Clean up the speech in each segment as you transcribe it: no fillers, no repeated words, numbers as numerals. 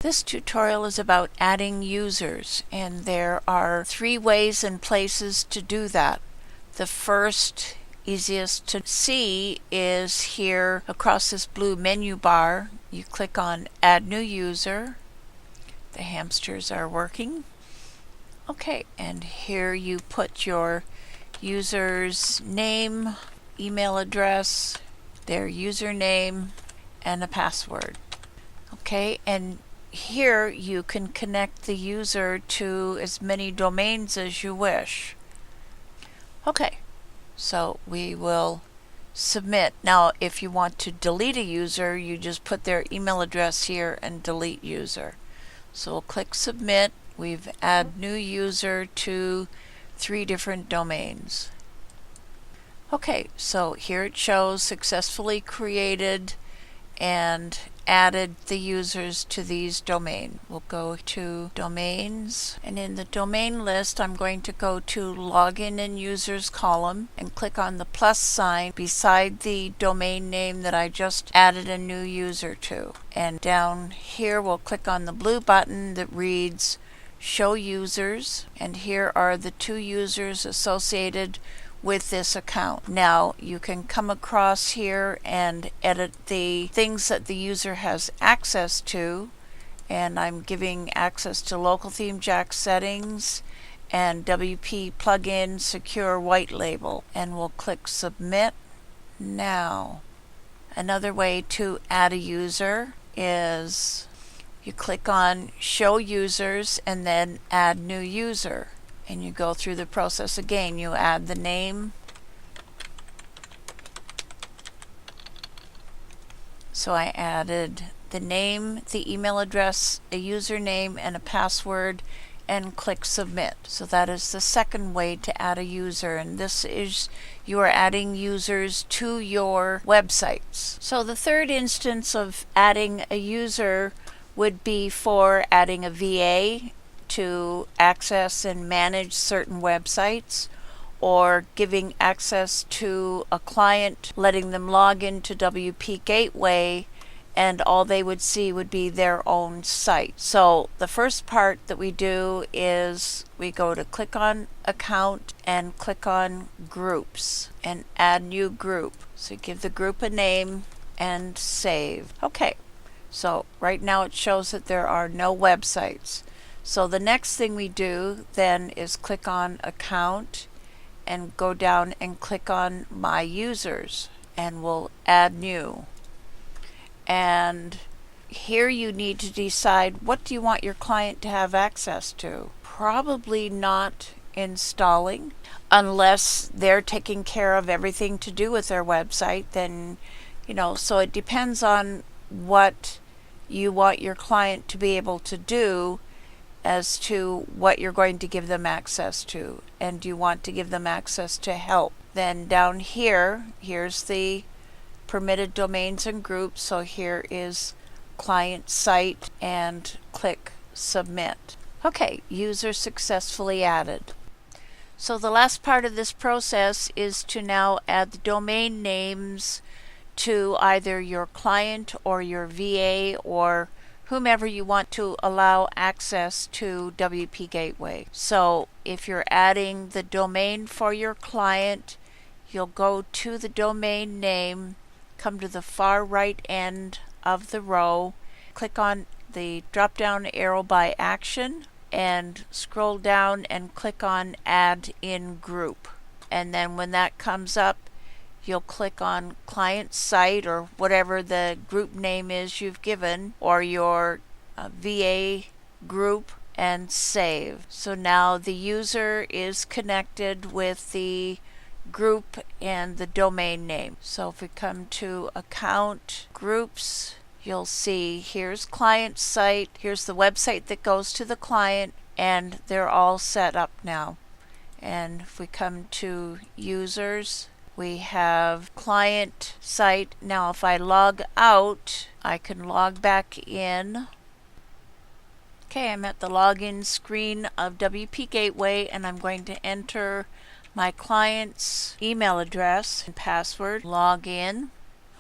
This tutorial is about adding users, and there are 3 ways and places to do that. The first, easiest to see, is here across this blue menu bar. You click on Add New User. The hamsters are working. Okay, and here you put your user's name, email address, their username, and a password. Okay, and here you can connect the user to as many domains as you wish. Okay, so we will submit. Now, if you want to delete a user, you just put their email address here and delete user. So we'll click submit. We've added new user to 3 different domains. Okay, so here it shows successfully created and added the users to these domains. We'll go to domains, and in the domain list I'm going to go to login and users column and click on the plus sign beside the domain name that I just added a new user to. And down here we'll click on the blue button that reads show users, and here are the 2 users associated with this account. Now you can come across here and edit the things that the user has access to, and I'm giving access to local theme jack settings and WP plugin secure white label, and we'll click submit. Now another way to add a user is you click on show users and then add new user. And you go through the process again. You add the name. So I added the name, the email address, a username, and a password, and click submit. So that is the second way to add a user, and this is you are adding users to your websites. So the third instance of adding a user would be for adding a VA to access and manage certain websites, or giving access to a client, letting them log into WPGateway, and all they would see would be their own site. So the first part that we do is we go to click on account and click on groups and add new group. So give the group a name and save. Okay, so right now it shows that there are no websites. So the next thing we do then is click on account and go down and click on my users, and we'll add new. And here you need to decide, what do you want your client to have access to? Probably not installing, unless they're taking care of everything to do with their website. Then, so it depends on what you want your client to be able to do as to what you're going to give them access to. And do you want to give them access to help? Then down here, here's the permitted domains and groups. So here is client site, and click submit. Okay, user successfully added. So the last part of this process is to now add the domain names to either your client or your VA or whomever you want to allow access to WPGateway. So if you're adding the domain for your client, you'll go to the domain name, come to the far right end of the row, click on the drop down arrow by action, and scroll down and click on add in group. And then when that comes up, you'll click on client site or whatever the group name is you've given, or your VA group, and save. So now the user is connected with the group and the domain name. So if we come to account groups, you'll see here's client site, here's the website that goes to the client, and they're all set up now. And if we come to users, we have client site. Now if I log out, I can log back in. Okay, I'm at the login screen of WPGateway, and I'm going to enter my client's email address and password, log in.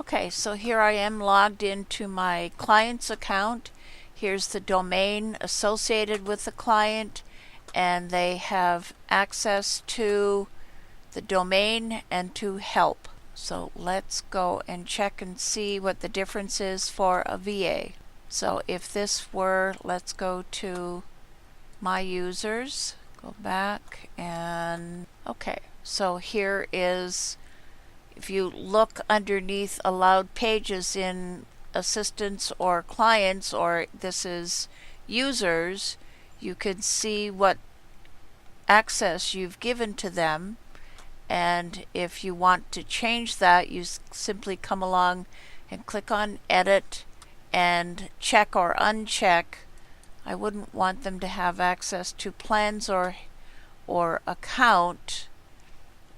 Okay, so here I am logged into my client's account, Here's the domain associated with the client, and they have access to the domain and to help. So let's go and check and see what the difference is for a VA. So if this were, let's go to my users, go back, and okay, so here is, if you look underneath allowed pages in assistants or clients, or this is users, you can see what access you've given to them. And if you want to change that, you simply come along and click on edit and check or uncheck. I wouldn't want them to have access to plans or account,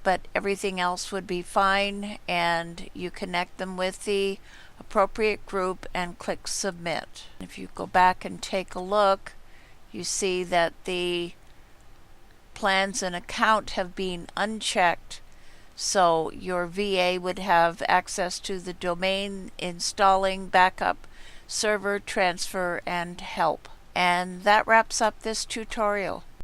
but everything else would be fine, and you connect them with the appropriate group and click submit. If you go back and take a look, you see that the plans and account have been unchecked, so your VA would have access to the domain, installing, backup, server, transfer, and help. And that wraps up this tutorial.